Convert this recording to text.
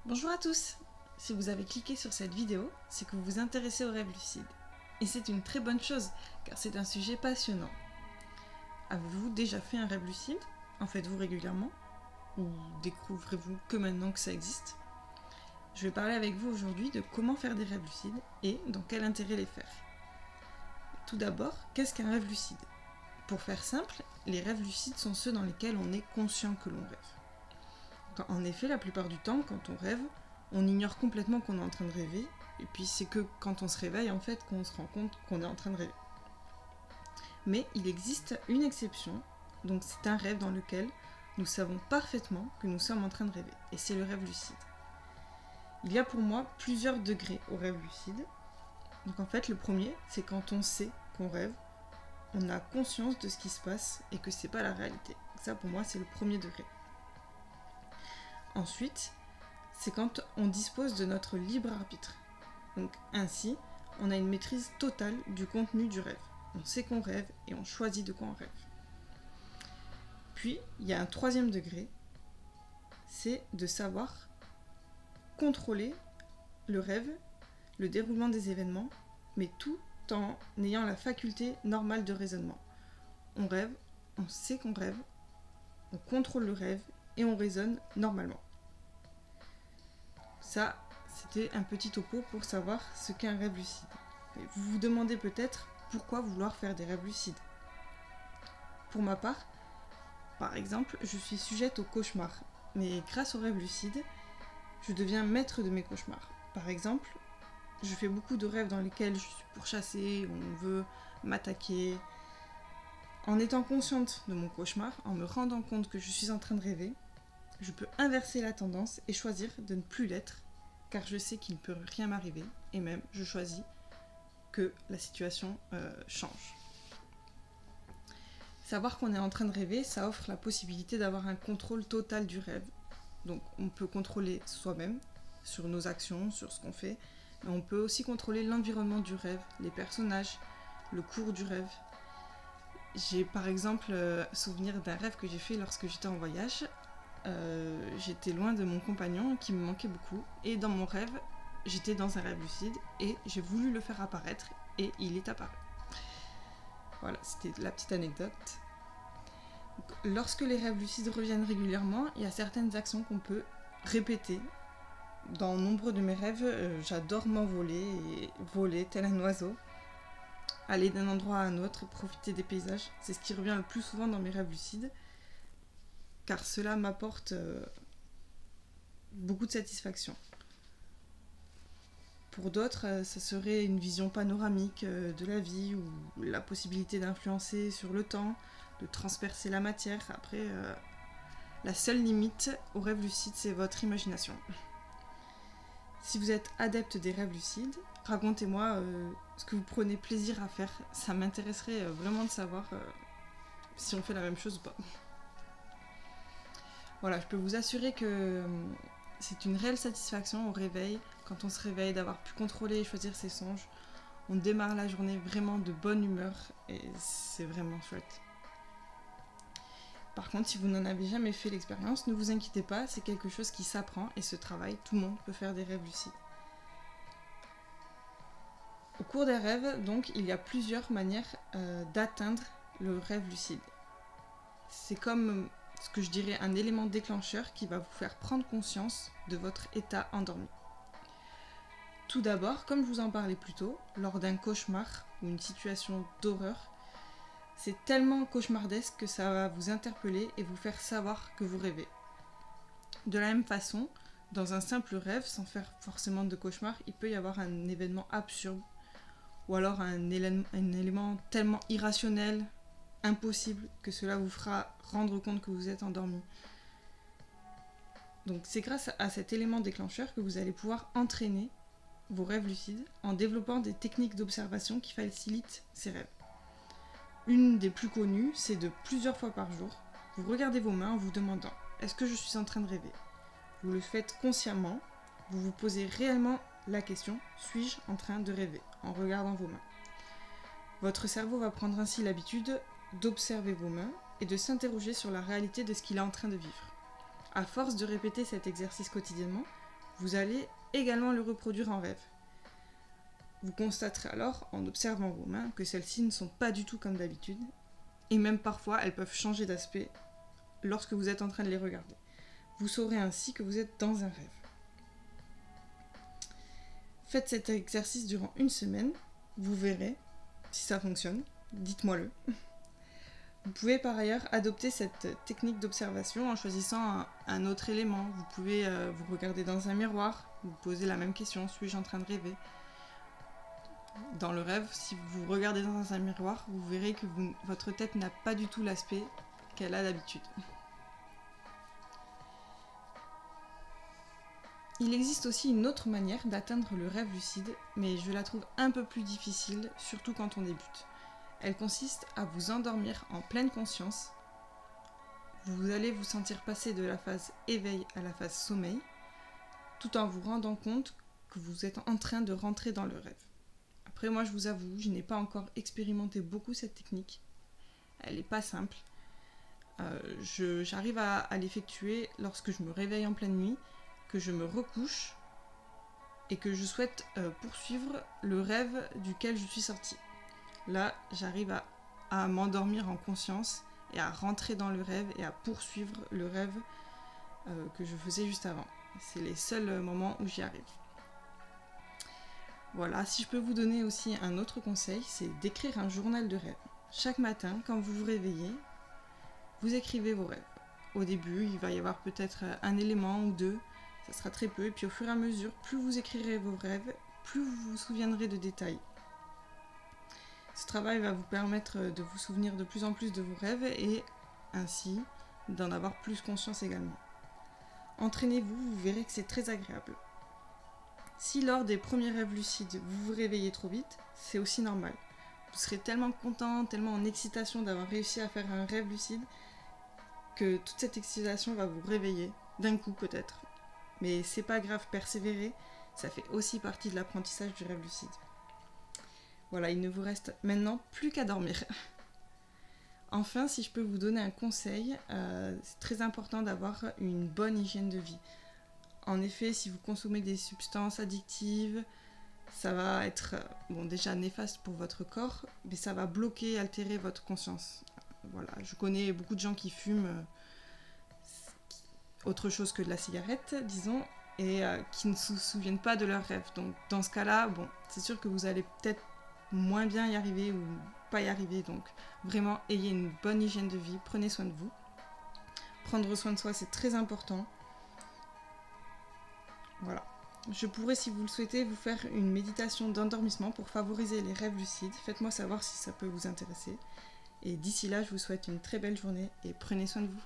Bonjour à tous! Si vous avez cliqué sur cette vidéo, c'est que vous vous intéressez aux rêves lucides. Et c'est une très bonne chose, car c'est un sujet passionnant. Avez-vous déjà fait un rêve lucide? En faites-vous régulièrement? Ou découvrez-vous que maintenant que ça existe? Je vais parler avec vous aujourd'hui de comment faire des rêves lucides et dans quel intérêt les faire. Tout d'abord, qu'est-ce qu'un rêve lucide? Pour faire simple, les rêves lucides sont ceux dans lesquels on est conscient que l'on rêve. En effet, la plupart du temps, quand on rêve, on ignore complètement qu'on est en train de rêver, et puis c'est que quand on se réveille, en fait, qu'on se rend compte qu'on est en train de rêver. Mais il existe une exception, donc c'est un rêve dans lequel nous savons parfaitement que nous sommes en train de rêver, et c'est le rêve lucide. Il y a pour moi plusieurs degrés au rêve lucide. Donc en fait, le premier, c'est quand on sait qu'on rêve, on a conscience de ce qui se passe et que c'est pas la réalité. Ça, pour moi, c'est le premier degré. Ensuite, c'est quand on dispose de notre libre arbitre. Donc ainsi, on a une maîtrise totale du contenu du rêve. On sait qu'on rêve et on choisit de quoi on rêve. Puis, il y a un troisième degré, c'est de savoir contrôler le rêve, le déroulement des événements, mais tout en ayant la faculté normale de raisonnement. On rêve, on sait qu'on rêve, on contrôle le rêve et on raisonne normalement. Ça, c'était un petit topo pour savoir ce qu'est un rêve lucide. Et vous vous demandez peut-être pourquoi vouloir faire des rêves lucides. Pour ma part, par exemple, je suis sujette aux cauchemars, mais grâce aux rêves lucides, je deviens maître de mes cauchemars. Par exemple, je fais beaucoup de rêves dans lesquels je suis pourchassée, on veut m'attaquer. En étant consciente de mon cauchemar, en me rendant compte que je suis en train de rêver, je peux inverser la tendance et choisir de ne plus l'être, car je sais qu'il ne peut rien m'arriver, et même je choisis que la situation change. Savoir qu'on est en train de rêver, ça offre la possibilité d'avoir un contrôle total du rêve. Donc on peut contrôler soi-même, sur nos actions, sur ce qu'on fait, mais on peut aussi contrôler l'environnement du rêve, les personnages, le cours du rêve. J'ai par exemple souvenir d'un rêve que j'ai fait lorsque j'étais en voyage. J'étais loin de mon compagnon qui me manquait beaucoup, et dans mon rêve, j'étais dans un rêve lucide et j'ai voulu le faire apparaître et il est apparu. Voilà, c'était la petite anecdote. Lorsque les rêves lucides reviennent régulièrement, il y a certaines actions qu'on peut répéter. Dans nombre de mes rêves, j'adore m'envoler et voler tel un oiseau, aller d'un endroit à un autre, profiter des paysages. C'est ce qui revient le plus souvent dans mes rêves lucides, car cela m'apporte beaucoup de satisfaction. Pour d'autres, ça serait une vision panoramique de la vie ou la possibilité d'influencer sur le temps, de transpercer la matière. Après, la seule limite aux rêves lucides, c'est votre imagination. Si vous êtes adepte des rêves lucides, racontez-moi ce que vous prenez plaisir à faire. Ça m'intéresserait vraiment de savoir si on fait la même chose ou pas. Voilà, je peux vous assurer que c'est une réelle satisfaction au réveil, quand on se réveille, d'avoir pu contrôler et choisir ses songes. On démarre la journée vraiment de bonne humeur et c'est vraiment chouette. Par contre, si vous n'en avez jamais fait l'expérience, ne vous inquiétez pas, c'est quelque chose qui s'apprend et se travaille. Tout le monde peut faire des rêves lucides. Au cours des rêves, donc, il y a plusieurs manières d'atteindre le rêve lucide. C'est comme ce que je dirais un élément déclencheur qui va vous faire prendre conscience de votre état endormi. Tout d'abord, comme je vous en parlais plus tôt, lors d'un cauchemar ou une situation d'horreur, c'est tellement cauchemardesque que ça va vous interpeller et vous faire savoir que vous rêvez. De la même façon, dans un simple rêve, sans faire forcément de cauchemar, il peut y avoir un événement absurde ou alors un élément tellement irrationnel, impossible, que cela vous fera rendre compte que vous êtes endormi. Donc c'est grâce à cet élément déclencheur que vous allez pouvoir entraîner vos rêves lucides en développant des techniques d'observation qui facilitent ces rêves. Une des plus connues, c'est de plusieurs fois par jour, vous regardez vos mains en vous demandant « Est-ce que je suis en train de rêver ?» Vous le faites consciemment, vous vous posez réellement la question « Suis-je en train de rêver ?» en regardant vos mains. Votre cerveau va prendre ainsi l'habitude d'observer vos mains et de s'interroger sur la réalité de ce qu'il est en train de vivre. À force de répéter cet exercice quotidiennement, vous allez également le reproduire en rêve. Vous constaterez alors, en observant vos mains, que celles-ci ne sont pas du tout comme d'habitude, et même parfois elles peuvent changer d'aspect lorsque vous êtes en train de les regarder. Vous saurez ainsi que vous êtes dans un rêve. Faites cet exercice durant une semaine, vous verrez si ça fonctionne, dites-moi-le. Vous pouvez par ailleurs adopter cette technique d'observation en choisissant un autre élément. Vous pouvez vous regarder dans un miroir, vous poser la même question, suis-je en train de rêver ? Dans le rêve, si vous regardez dans un miroir, vous verrez que votre tête n'a pas du tout l'aspect qu'elle a d'habitude. Il existe aussi une autre manière d'atteindre le rêve lucide, mais je la trouve un peu plus difficile, surtout quand on débute. Elle consiste à vous endormir en pleine conscience. Vous allez vous sentir passer de la phase éveil à la phase sommeil, tout en vous rendant compte que vous êtes en train de rentrer dans le rêve. Après, moi, je vous avoue, je n'ai pas encore expérimenté beaucoup cette technique. Elle n'est pas simple. J'arrive à l'effectuer lorsque je me réveille en pleine nuit, que je me recouche et que je souhaite poursuivre le rêve duquel je suis sortie. Là, j'arrive à m'endormir en conscience et à rentrer dans le rêve et à poursuivre le rêve que je faisais juste avant. C'est les seuls moments où j'y arrive. Voilà, si je peux vous donner aussi un autre conseil, c'est d'écrire un journal de rêve. Chaque matin, quand vous vous réveillez, vous écrivez vos rêves. Au début, il va y avoir peut-être un élément ou deux, ça sera très peu, et puis au fur et à mesure, plus vous écrirez vos rêves, plus vous vous souviendrez de détails. Ce travail va vous permettre de vous souvenir de plus en plus de vos rêves et ainsi d'en avoir plus conscience également. Entraînez-vous, vous verrez que c'est très agréable. Si lors des premiers rêves lucides, vous vous réveillez trop vite, c'est aussi normal. Vous serez tellement content, tellement en excitation d'avoir réussi à faire un rêve lucide que toute cette excitation va vous réveiller, d'un coup peut-être. Mais c'est pas grave, persévérer, ça fait aussi partie de l'apprentissage du rêve lucide. Voilà, il ne vous reste maintenant plus qu'à dormir. Enfin, si je peux vous donner un conseil, c'est très important d'avoir une bonne hygiène de vie. En effet, si vous consommez des substances addictives, ça va être déjà néfaste pour votre corps, mais ça va bloquer, altérer votre conscience. Voilà, je connais beaucoup de gens qui fument autre chose que de la cigarette, disons, et qui ne se souviennent pas de leurs rêves. Donc dans ce cas-là, c'est sûr que vous allez peut-être moins bien y arriver ou pas y arriver. Donc vraiment, ayez une bonne hygiène de vie, prenez soin de vous. Prendre soin de soi, c'est très important. Voilà. Je pourrais, si vous le souhaitez, vous faire une méditation d'endormissement pour favoriser les rêves lucides. Faites-moi savoir si ça peut vous intéresser. Et d'ici là, je vous souhaite une très belle journée et prenez soin de vous.